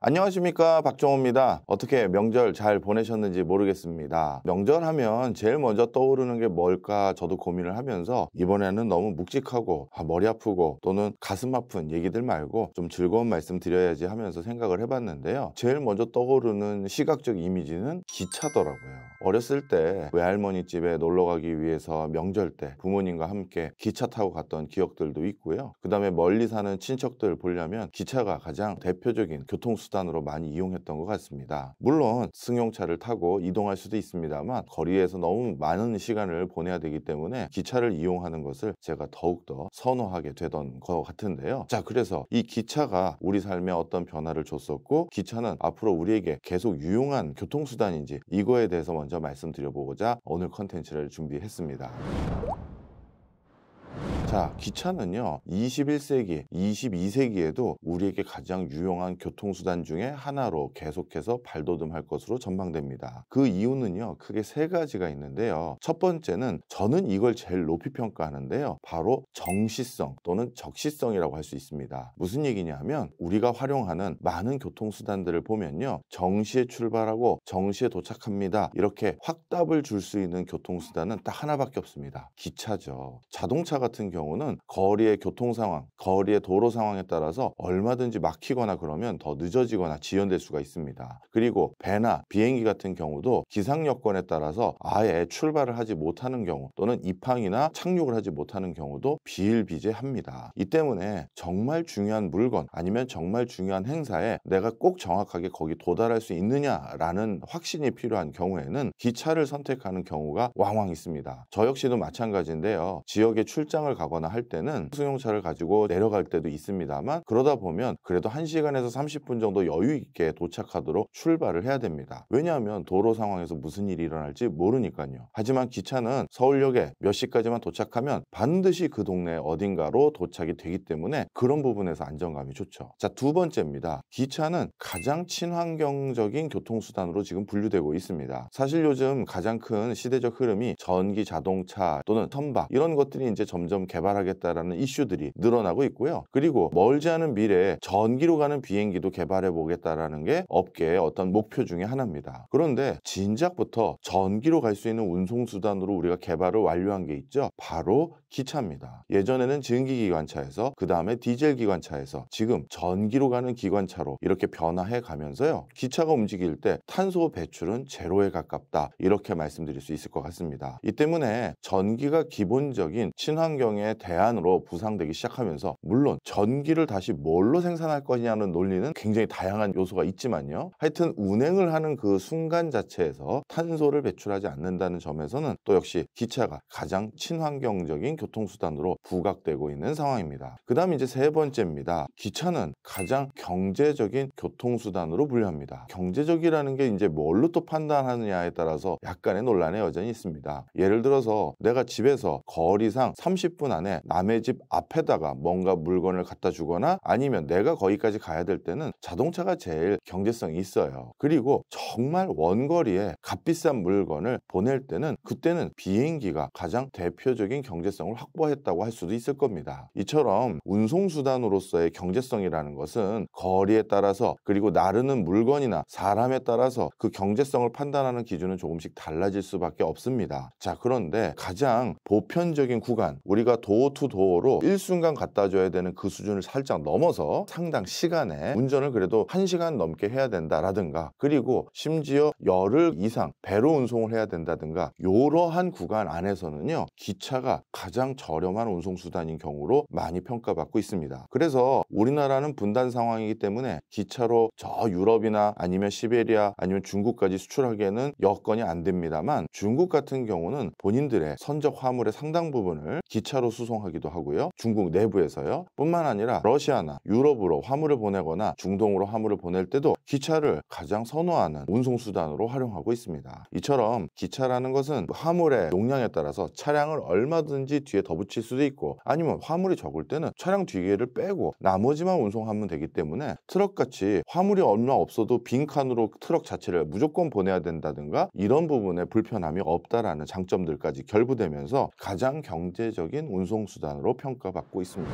안녕하십니까, 박정호입니다. 어떻게 명절 잘 보내셨는지 모르겠습니다. 명절하면 제일 먼저 떠오르는 게 뭘까 저도 고민을 하면서 이번에는 너무 묵직하고 머리 아프고 또는 가슴 아픈 얘기들 말고 좀 즐거운 말씀 드려야지 하면서 생각을 해봤는데요. 제일 먼저 떠오르는 시각적 이미지는 기차더라고요. 어렸을 때 외할머니 집에 놀러 가기 위해서 명절 때 부모님과 함께 기차 타고 갔던 기억들도 있고요. 그 다음에 멀리 사는 친척들 보려면 기차가 가장 대표적인 교통수단으로 많이 이용했던 것 같습니다. 물론 승용차를 타고 이동할 수도 있습니다만 거리에서 너무 많은 시간을 보내야 되기 때문에 기차를 이용하는 것을 제가 더욱더 선호하게 되던 것 같은데요. 자, 그래서 이 기차가 우리 삶에 어떤 변화를 줬었고 기차는 앞으로 우리에게 계속 유용한 교통수단인지 이거에 대해서 먼저 말씀드려보고자 오늘 컨텐츠를 준비했습니다. 자, 기차는요 21세기, 22세기에도 우리에게 가장 유용한 교통수단 중에 하나로 계속해서 발돋움할 것으로 전망됩니다. 그 이유는요 크게 세 가지가 있는데요. 첫 번째는 저는 이걸 제일 높이 평가하는데요, 바로 정시성 또는 적시성이라고 할 수 있습니다. 무슨 얘기냐면 우리가 활용하는 많은 교통수단들을 보면요, 정시에 출발하고 정시에 도착합니다, 이렇게 확답을 줄 수 있는 교통수단은 딱 하나밖에 없습니다. 기차죠. 자동차 같은 경우는 거리의 교통 상황, 거리의 도로 상황에 따라서 얼마든지 막히거나 그러면 더 늦어지거나 지연될 수가 있습니다. 그리고 배나 비행기 같은 경우도 기상 여건에 따라서 아예 출발을 하지 못하는 경우 또는 입항이나 착륙을 하지 못하는 경우도 비일비재합니다. 이 때문에 정말 중요한 물건 아니면 정말 중요한 행사에 내가 꼭 정확하게 거기 도달할 수 있느냐라는 확신이 필요한 경우에는 기차를 선택하는 경우가 왕왕 있습니다. 저 역시도 마찬가지인데요. 지역에 출장을 가거나 할 때는 승용차를 가지고 내려갈 때도 있습니다만 그러다 보면 그래도 1시간에서 30분 정도 여유 있게 도착하도록 출발을 해야 됩니다. 왜냐하면 도로 상황에서 무슨 일이 일어날지 모르니까요. 하지만 기차는 서울역에 몇 시까지만 도착하면 반드시 그 동네 어딘가로 도착이 되기 때문에 그런 부분에서 안정감이 좋죠. 자, 두 번째입니다. 기차는 가장 친환경적인 교통수단으로 지금 분류되고 있습니다. 사실 요즘 가장 큰 시대적 흐름이 전기 자동차 또는 선박 이런 것들이 이제 점점 개발하겠다라는 이슈들이 늘어나고 있고요. 그리고 멀지 않은 미래에 전기로 가는 비행기도 개발해 보겠다라는 게 업계의 어떤 목표 중에 하나입니다. 그런데 진작부터 전기로 갈 수 있는 운송수단으로 우리가 개발을 완료한 게 있죠. 바로 기차입니다. 예전에는 증기기관차에서 그 다음에 디젤기관차에서 지금 전기로 가는 기관차로 이렇게 변화해 가면서요, 기차가 움직일 때 탄소 배출은 제로에 가깝다, 이렇게 말씀드릴 수 있을 것 같습니다. 이 때문에 전기가 기본적인 친환경의 대안으로 부상되기 시작하면서 물론 전기를 다시 뭘로 생산할 거냐는 논리는 굉장히 다양한 요소가 있지만요, 하여튼 운행을 하는 그 순간 자체에서 탄소를 배출하지 않는다는 점에서는 또 역시 기차가 가장 친환경적인 교통수단으로 부각되고 있는 상황입니다. 그 다음 이제 세 번째입니다. 기차는 가장 경제적인 교통수단으로 분류합니다. 경제적이라는 게 이제 뭘로 또 판단하느냐에 따라서 약간의 논란이 여전히 있습니다. 예를 들어서 내가 집에서 거리상 30분 안에 남의 집 앞에다가 뭔가 물건을 갖다 주거나 아니면 내가 거기까지 가야 될 때는 자동차가 제일 경제성이 있어요. 그리고 정말 원거리에 값비싼 물건을 보낼 때는 그때는 비행기가 가장 대표적인 경제성을 확보했다고 할 수도 있을 겁니다. 이처럼 운송수단으로서의 경제성이라는 것은 거리에 따라서 그리고 나르는 물건이나 사람에 따라서 그 경제성을 판단하는 기준은 조금씩 달라질 수밖에 없습니다. 자, 그런데 가장 보편적인 구간, 우리가 도어 투 도어로 일순간 갖다 줘야 되는 그 수준을 살짝 넘어서 상당 시간에 운전을 그래도 1시간 넘게 해야 된다라든가, 그리고 심지어 열흘 이상 배로 운송을 해야 된다든가, 이러한 구간 안에서는요 기차가 가장 저렴한 운송수단인 경우로 많이 평가받고 있습니다. 그래서 우리나라는 분단 상황이기 때문에 기차로 저 유럽이나 아니면 시베리아 아니면 중국까지 수출하기에는 여건이 안 됩니다만, 중국 같은 경우는 본인들의 선적 화물의 상당 부분을 기차로 수송하기도 하고요, 중국 내부에서요, 뿐만 아니라 러시아나 유럽으로 화물을 보내거나 중동으로 화물을 보낼 때도 기차를 가장 선호하는 운송수단으로 활용하고 있습니다. 이처럼 기차라는 것은 화물의 용량에 따라서 차량을 얼마든지 뒤에 더 붙일 수도 있고, 아니면 화물이 적을 때는 차량 뒤에를 빼고 나머지만 운송하면 되기 때문에 트럭같이 화물이 얼마 없어도 빈칸으로 트럭 자체를 무조건 보내야 된다든가 이런 부분에 불편함이 없다라는 장점들까지 결부되면서 가장 경제적인 운송수단으로 평가받고 있습니다.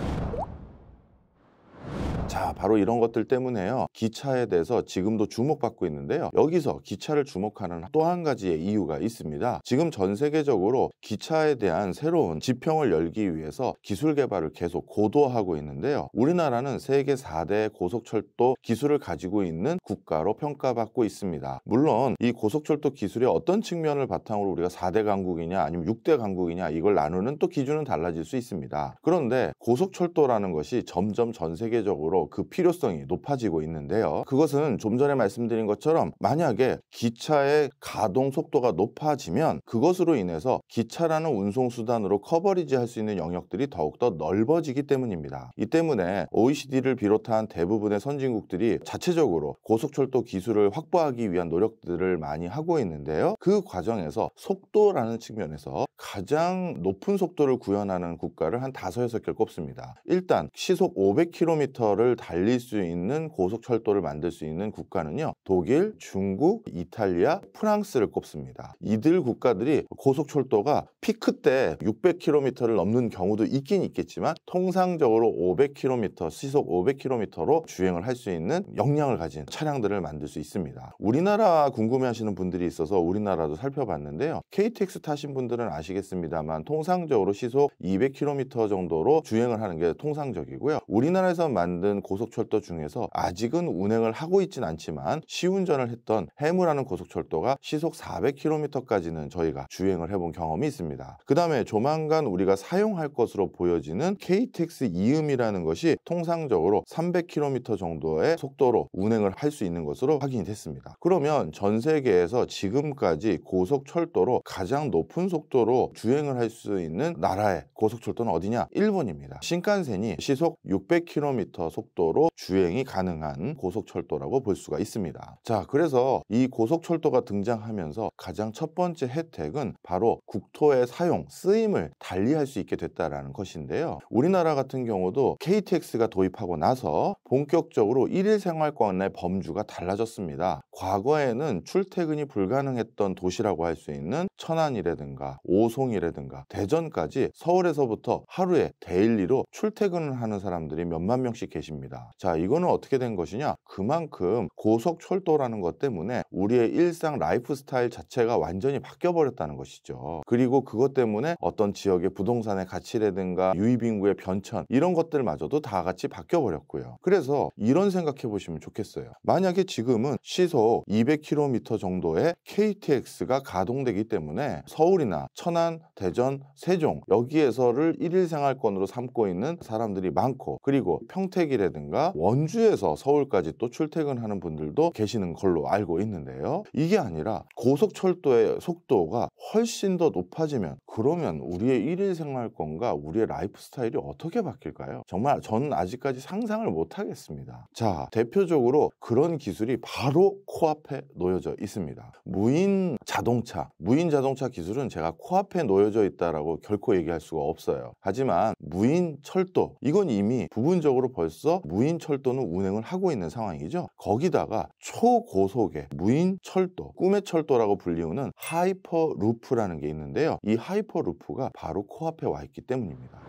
자, 바로 이런 것들 때문에요. 기차에 대해서 지금도 주목받고 있는데요. 여기서 기차를 주목하는 또 한 가지의 이유가 있습니다. 지금 전 세계적으로 기차에 대한 새로운 지평을 열기 위해서 기술 개발을 계속 고도화하고 있는데요. 우리나라는 세계 4대 고속철도 기술을 가지고 있는 국가로 평가받고 있습니다. 물론 이 고속철도 기술의 어떤 측면을 바탕으로 우리가 4대 강국이냐 아니면 6대 강국이냐 이걸 나누는 또 기준은 달라질 수 있습니다. 그런데 고속철도라는 것이 점점 전 세계적으로 그 필요성이 높아지고 있는데요. 그것은 좀 전에 말씀드린 것처럼 만약에 기차의 가동 속도가 높아지면 그것으로 인해서 기차라는 운송수단으로 커버리지 할 수 있는 영역들이 더욱더 넓어지기 때문입니다. 이 때문에 OECD를 비롯한 대부분의 선진국들이 자체적으로 고속철도 기술을 확보하기 위한 노력들을 많이 하고 있는데요. 그 과정에서 속도라는 측면에서 가장 높은 속도를 구현하는 국가를 한 5-6개 꼽습니다. 일단 시속 500km를 달릴 수 있는 고속철도를 만들 수 있는 국가는요, 독일, 중국, 이탈리아, 프랑스를 꼽습니다. 이들 국가들이 고속철도가 피크 때 600km를 넘는 경우도 있긴 있겠지만 통상적으로 500km, 시속 500km로 주행을 할 수 있는 역량을 가진 차량들을 만들 수 있습니다. 우리나라 궁금해하시는 분들이 있어서 우리나라도 살펴봤는데요. KTX 타신 분들은 아시겠습니다만 통상적으로 시속 200km 정도로 주행을 하는 게 통상적이고요. 우리나라에서 만든 고속철도 중에서 아직은 운행을 하고 있진 않지만 시운전을 했던 해무라는 고속철도가 시속 400km까지는 저희가 주행을 해본 경험이 있습니다. 그 다음에 조만간 우리가 사용할 것으로 보여지는 KTX 이음이라는 것이 통상적으로 300km 정도의 속도로 운행을 할 수 있는 것으로 확인이 됐습니다. 그러면 전 세계에서 지금까지 고속철도로 가장 높은 속도로 주행을 할 수 있는 나라의 고속철도는 어디냐? 일본입니다. 신칸센이 시속 600km 속도로 주행이 가능한 고속철도라고 볼 수가 있습니다. 자, 그래서 이 고속철도가 등장하면서 가장 첫 번째 혜택은 바로 국토의 사용, 쓰임을 달리할 수 있게 됐다라는 것인데요. 우리나라 같은 경우도 KTX가 도입하고 나서 본격적으로 일일 생활권의 범주가 달라졌습니다. 과거에는 출퇴근이 불가능했던 도시라고 할 수 있는 천안이라든가 오송이라든가 대전까지 서울에서부터 하루에 데일리로 출퇴근을 하는 사람들이 몇만 명씩 계십니다. 자, 이거는 어떻게 된 것이냐? 그만큼 고속철도라는 것 때문에 우리의 일상 라이프 스타일 자체가 완전히 바뀌어 버렸다는 것이죠. 그리고 그것 때문에 어떤 지역의 부동산의 가치라든가 유입인구의 변천 이런 것들마저도 다 같이 바뀌어 버렸고요. 그래서 이런 생각해 보시면 좋겠어요. 만약에 지금은 시속 200km 정도의 KTX가 가동되기 때문에 서울이나 천안, 대전, 세종 여기에서를 일일 생활권으로 삼고 있는 사람들이 많고, 그리고 평택이라든가 원주에서 서울까지 또 출퇴근하는 분들도 계시는 걸로 알고 있는데요. 이게 아니라 고속철도의 속도가 훨씬 더 높아지면 그러면 우리의 일일 생활권과 우리의 라이프 스타일이 어떻게 바뀔까요? 정말 저는 아직까지 상상을 못 하겠습니다. 자, 대표적으로 그런 기술이 바로 코앞에 놓여져 있습니다. 무인 자동차 기술은 제가 코앞에 놓여져 있다라고 결코 얘기할 수가 없어요. 하지만 무인 철도, 이건 이미 부분적으로 벌써 무인 철도는 운행을 하고 있는 상황이죠. 거기다가 초고속의 무인 철도, 꿈의 철도라고 불리우는 하이퍼루프라는 게 있는데요. 이 하이퍼루프가 바로 코앞에 와 있기 때문입니다.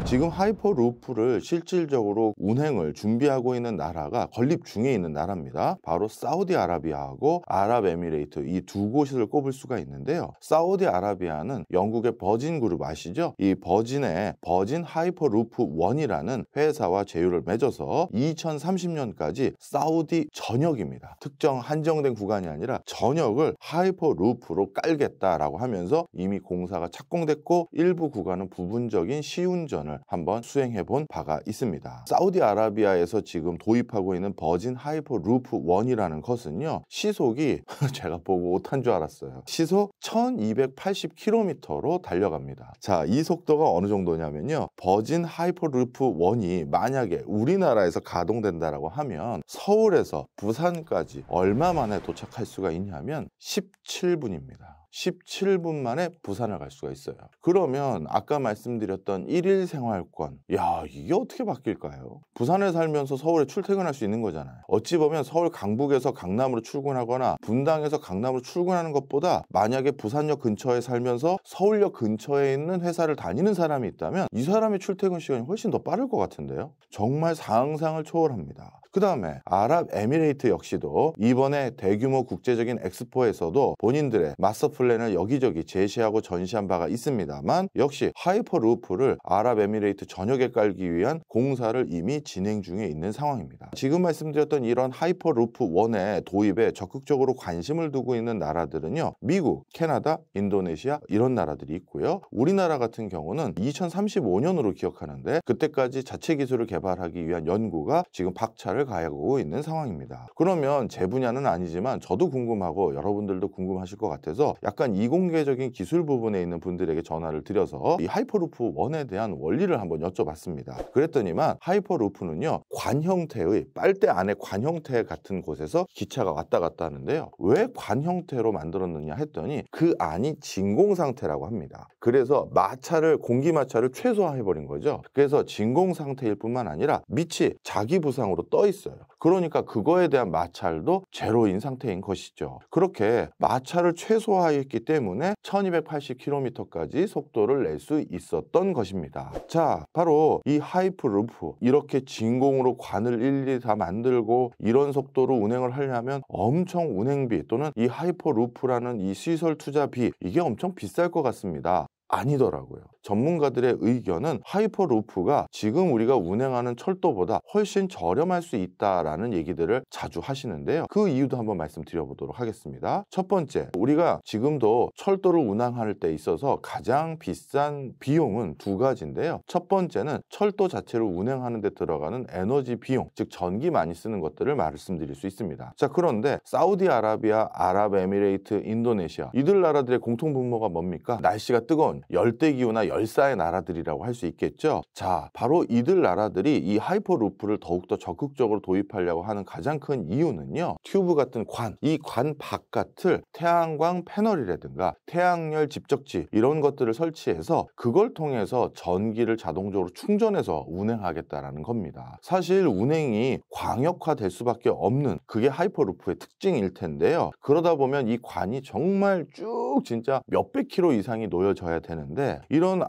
지금 하이퍼루프를 실질적으로 운행을 준비하고 있는 나라가 건립 중에 있는 나라입니다. 바로 사우디아라비아하고 아랍에미레이트, 이 두 곳을 꼽을 수가 있는데요. 사우디아라비아는 영국의 버진 그룹 아시죠? 이 버진의 버진 하이퍼루프 1이라는 회사와 제휴를 맺어서 2030년까지 사우디 전역입니다. 특정 한정된 구간이 아니라 전역을 하이퍼루프로 깔겠다라고 하면서 이미 공사가 착공됐고 일부 구간은 부분적인 시운전을 한번 수행해 본 바가 있습니다. 사우디아라비아에서 지금 도입하고 있는 버진 하이퍼루프 1이라는 것은요, 시속이 제가 보고 못한 줄 알았어요. 시속 1280km로 달려갑니다. 자, 이 속도가 어느 정도냐면요, 버진 하이퍼루프 1이 만약에 우리나라에서 가동된다라고 하면 서울에서 부산까지 얼마 만에 도착할 수가 있냐면 17분입니다. 17분 만에 부산을 갈 수가 있어요. 그러면 아까 말씀드렸던 1일 생활권, 야, 이게 어떻게 바뀔까요? 부산에 살면서 서울에 출퇴근할 수 있는 거잖아요. 어찌 보면 서울 강북에서 강남으로 출근하거나 분당에서 강남으로 출근하는 것보다 만약에 부산역 근처에 살면서 서울역 근처에 있는 회사를 다니는 사람이 있다면 이 사람의 출퇴근 시간이 훨씬 더 빠를 것 같은데요. 정말 상상을 초월합니다. 그 다음에 아랍에미레이트 역시도 이번에 대규모 국제적인 엑스포에서도 본인들의 마스터 플랜을 여기저기 제시하고 전시한 바가 있습니다만 역시 하이퍼루프를 아랍에미레이트 전역에 깔기 위한 공사를 이미 진행 중에 있는 상황입니다. 지금 말씀드렸던 이런 하이퍼루프 1의 도입에 적극적으로 관심을 두고 있는 나라들은요, 미국, 캐나다, 인도네시아 이런 나라들이 있고요. 우리나라 같은 경우는 2035년으로 기억하는데 그때까지 자체 기술을 개발하기 위한 연구가 지금 박차를 가하고 있는 상황입니다. 그러면 제 분야는 아니지만 저도 궁금하고 여러분들도 궁금하실 것 같아서 약간 이공계적인 기술 부분에 있는 분들에게 전화를 드려서 이 하이퍼루프 1에 대한 원리를 한번 여쭤봤습니다. 그랬더니만 하이퍼루프는요, 관 형태의 빨대 안에 관 형태 같은 곳에서 기차가 왔다 갔다 하는데요. 왜 관 형태로 만들었느냐 했더니 그 안이 진공 상태라고 합니다. 그래서 마찰을, 공기 마찰을 최소화해버린 거죠. 그래서 진공 상태일 뿐만 아니라 밑이 자기 부상으로 떠 있어요. 그러니까 그거에 대한 마찰도 제로인 상태인 것이죠. 그렇게 마찰을 최소화했기 때문에 1280km까지 속도를 낼 수 있었던 것입니다. 자, 바로 이 하이퍼루프, 이렇게 진공으로 관을 일일이 다 만들고 이런 속도로 운행을 하려면 엄청 운행비 또는 이 하이퍼루프라는 이 시설 투자비, 이게 엄청 비쌀 것 같습니다. 아니더라고요. 전문가들의 의견은 하이퍼루프가 지금 우리가 운행하는 철도보다 훨씬 저렴할 수 있다라는 얘기들을 자주 하시는데요. 그 이유도 한번 말씀드려보도록 하겠습니다. 첫 번째, 우리가 지금도 철도를 운항할 때 있어서 가장 비싼 비용은 두 가지인데요. 첫 번째는 철도 자체를 운행하는 데 들어가는 에너지 비용, 즉 전기 많이 쓰는 것들을 말씀드릴 수 있습니다. 자, 그런데 사우디아라비아, 아랍에미레이트, 인도네시아 이들 나라들의 공통분모가 뭡니까? 날씨가 뜨거운 열대기후나 열사의 나라들이라고 할 수 있겠죠. 자, 바로 이들 나라들이 이 하이퍼루프를 더욱더 적극적으로 도입하려고 하는 가장 큰 이유는요, 튜브 같은 관, 이 관 바깥을 태양광 패널이라든가 태양열 집적지 이런 것들을 설치해서 그걸 통해서 전기를 자동적으로 충전해서 운행하겠다라는 겁니다. 사실 운행이 광역화될 수밖에 없는 그게 하이퍼루프의 특징일 텐데요. 그러다 보면 이 관이 정말 쭉 진짜 몇백 킬로 이상이 놓여져야 되는데 이런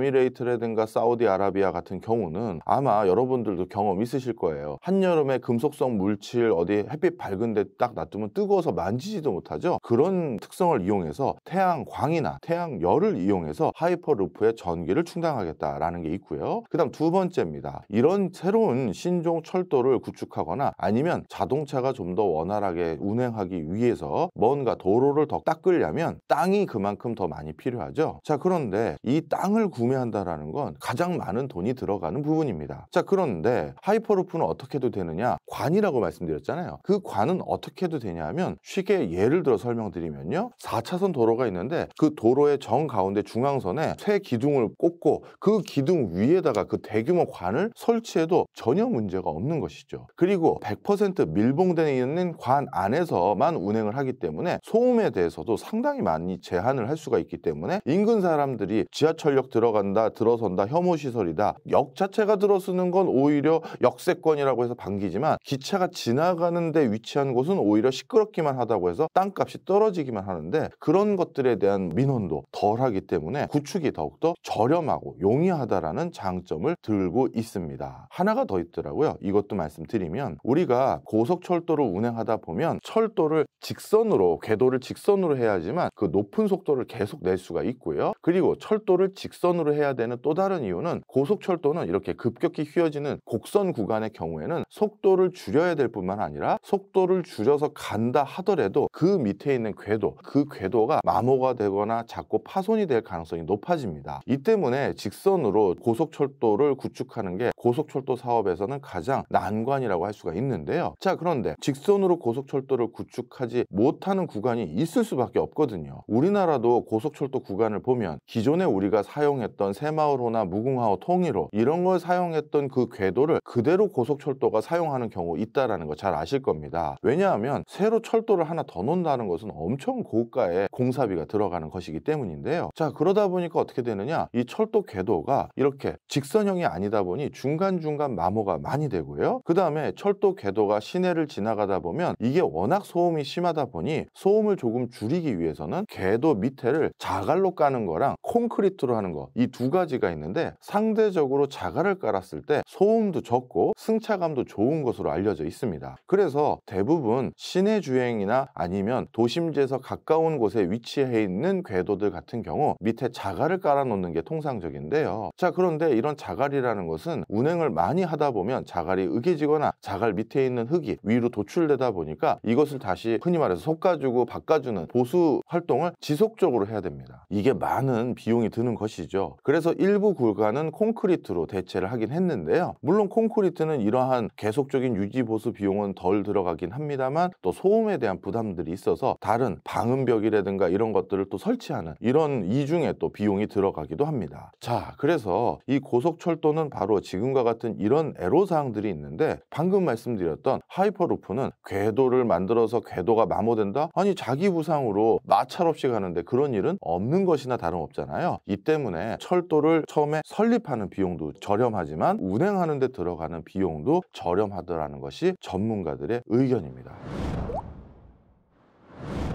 아랍에미레이트라든가 사우디아라비아 같은 경우는 아마 여러분들도 경험 있으실 거예요. 한여름에 금속성 물질 어디 햇빛 밝은 데 딱 놔두면 뜨거워서 만지지도 못하죠. 그런 특성을 이용해서 태양광이나 태양열을 이용해서 하이퍼루프의 전기를 충당하겠다라는 게 있고요. 그 다음 두 번째입니다. 이런 새로운 신종 철도를 구축하거나 아니면 자동차가 좀 더 원활하게 운행하기 위해서 뭔가 도로를 더 닦으려면 땅이 그만큼 더 많이 필요하죠. 자, 그런데 이 땅을 구매한다라는 건 가장 많은 돈이 들어가는 부분입니다. 자, 그런데 하이퍼루프는 어떻게 해도 되느냐? 관이라고 말씀드렸잖아요. 그 관은 어떻게 해도 되냐면 쉽게 예를 들어 설명드리면요, 4차선 도로가 있는데 그 도로의 정 가운데 중앙선에 새 기둥을 꽂고 그 기둥 위에다가 그 대규모 관을 설치해도 전혀 문제가 없는 것이죠. 그리고 100% 밀봉되어 있는 관 안에서만 운행을 하기 때문에 소음에 대해서도 상당히 많이 제한을 할 수가 있기 때문에 인근 사람들이 지하철역 들어간다, 들어선다, 혐오시설이다, 역 자체가 들어서는 건 오히려 역세권이라고 해서 반기지만 기차가 지나가는 데 위치한 곳은 오히려 시끄럽기만 하다고 해서 땅값이 떨어지기만 하는데 그런 것들에 대한 민원도 덜하기 때문에 구축이 더욱더 저렴하고 용이하다라는 장점을 들고 있습니다. 하나가 더 있더라고요. 이것도 말씀드리면 우리가 고속철도를 운행하다 보면 철도를 직선으로, 궤도를 직선으로 해야지만 그 높은 속도를 계속 낼 수가 있고요. 그리고 철도를 직선으로 해야 되는 또 다른 이유는 고속철도는 이렇게 급격히 휘어지는 곡선 구간의 경우에는 속도를 줄여야 될 뿐만 아니라 속도를 줄여서 간다 하더라도 그 밑에 있는 궤도, 그 궤도가 마모가 되거나 자꾸 파손이 될 가능성이 높아집니다. 이 때문에 직선으로 고속철도를 구축하는 게 고속철도 사업에서는 가장 난관이라고 할 수가 있는데요. 자, 그런데 직선으로 고속철도를 구축하지 못하는 구간이 있을 수밖에 없거든요. 우리나라도 고속철도 구간을 보면 기존에 우리가 사용했던 새마을호나 무궁화호, 통일호 이런 걸 사용했던 그 궤도를 그대로 고속철도가 사용하는 경우 있다라는 거 잘 아실 겁니다. 왜냐하면 새로 철도를 하나 더 놓는다는 것은 엄청 고가의 공사비가 들어가는 것이기 때문인데요. 자, 그러다 보니까 어떻게 되느냐, 이 철도 궤도가 이렇게 직선형이 아니다 보니 중간중간 마모가 많이 되고요. 그 다음에 철도 궤도가 시내를 지나가다 보면 이게 워낙 소음이 심하다 보니 소음을 조금 줄이기 위해서는 궤도 밑에를 자갈로 까는 거랑 콘크리트로 하는 거, 이 두 가지가 있는데 상대적으로 자갈을 깔았을 때 소음도 적고 승차감도 좋은 것으로 알려져 있습니다. 그래서 대부분 시내 주행이나 아니면 도심지에서 가까운 곳에 위치해 있는 궤도들 같은 경우 밑에 자갈을 깔아 놓는 게 통상적인데요. 자, 그런데 이런 자갈이라는 것은 운행을 많이 하다 보면 자갈이 으개지거나 자갈 밑에 있는 흙이 위로 도출되다 보니까 이것을 다시 흔히 말해서 솎아주고 바꿔주는 보수 활동을 지속적으로 해야 됩니다. 이게 많은 비용이 드는 것이죠. 그래서 일부 구간은 콘크리트로 대체를 하긴 했는데요. 물론 콘크리트는 이러한 계속적인 유지 보수 비용은 덜 들어가긴 합니다만 또 소음에 대한 부담들이 있어서 다른 방음벽이라든가 이런 것들을 또 설치하는 이런 이중에 또 비용이 들어가기도 합니다. 자, 그래서 이 고속철도는 바로 지금과 같은 이런 애로사항들이 있는데 방금 말씀드렸던 하이퍼루프는 궤도를 만들어서 궤도가 마모된다? 아니, 자기 부상으로 마찰 없이 가는데 그런 일은 없는 것이나 다름없잖아요. 이 때문에 철도를 처음에 설립하는 비용도 저렴하지만 운행하는 데 들어가는 비용도 저렴하더라는 것이 전문가들의 의견입니다.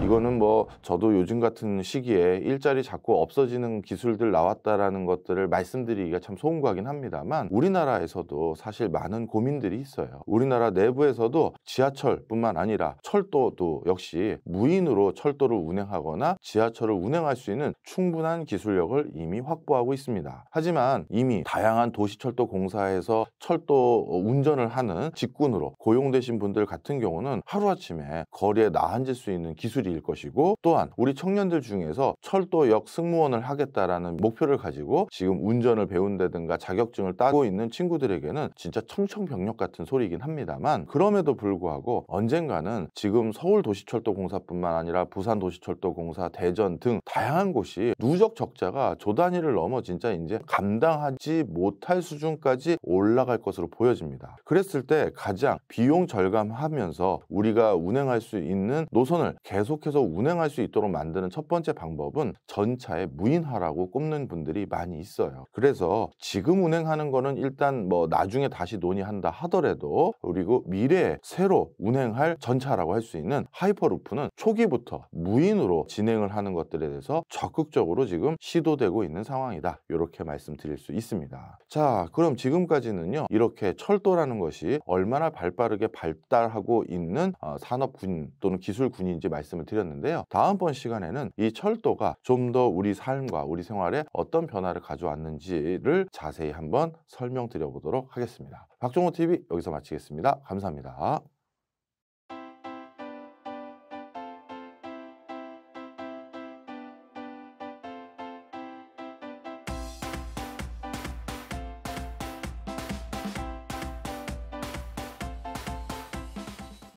이거는 뭐 저도 요즘 같은 시기에 일자리 자꾸 없어지는 기술들 나왔다라는 것들을 말씀드리기가 참 송구하긴 합니다만 우리나라에서도 사실 많은 고민들이 있어요. 우리나라 내부에서도 지하철뿐만 아니라 철도도 역시 무인으로 철도를 운행하거나 지하철을 운행할 수 있는 충분한 기술력을 이미 확보하고 있습니다. 하지만 이미 다양한 도시철도 공사에서 철도 운전을 하는 직군으로 고용되신 분들 같은 경우는 하루아침에 거리에 나앉을 수 있는 기술이 일 것이고, 또한 우리 청년들 중에서 철도역 승무원을 하겠다라는 목표를 가지고 지금 운전을 배운다든가 자격증을 따고 있는 친구들에게는 진짜 청천벽력 같은 소리이긴 합니다만, 그럼에도 불구하고 언젠가는 지금 서울도시철도공사뿐만 아니라 부산도시철도공사, 대전 등 다양한 곳이 누적 적자가 조 단위를 넘어 진짜 이제 감당하지 못할 수준까지 올라갈 것으로 보여집니다. 그랬을 때 가장 비용 절감하면서 우리가 운행할 수 있는 노선을 계속해서 운행할 수 있도록 만드는 첫 번째 방법은 전차의 무인화라고 꼽는 분들이 많이 있어요. 그래서 지금 운행하는 거는 일단 뭐 나중에 다시 논의한다 하더라도, 그리고 미래에 새로 운행할 전차라고 할 수 있는 하이퍼루프는 초기부터 무인으로 진행을 하는 것들에 대해서 적극적으로 지금 시도되고 있는 상황이다, 이렇게 말씀드릴 수 있습니다. 자, 그럼 지금까지는요, 이렇게 철도라는 것이 얼마나 발빠르게 발달하고 있는 산업군 또는 기술군인지 말씀을 드렸는데요. 다음번 시간에는 이 철도가 좀 더 우리 삶과 우리 생활에 어떤 변화를 가져왔는지를 자세히 한번 설명드려 보도록 하겠습니다. 박종호TV 여기서 마치겠습니다. 감사합니다.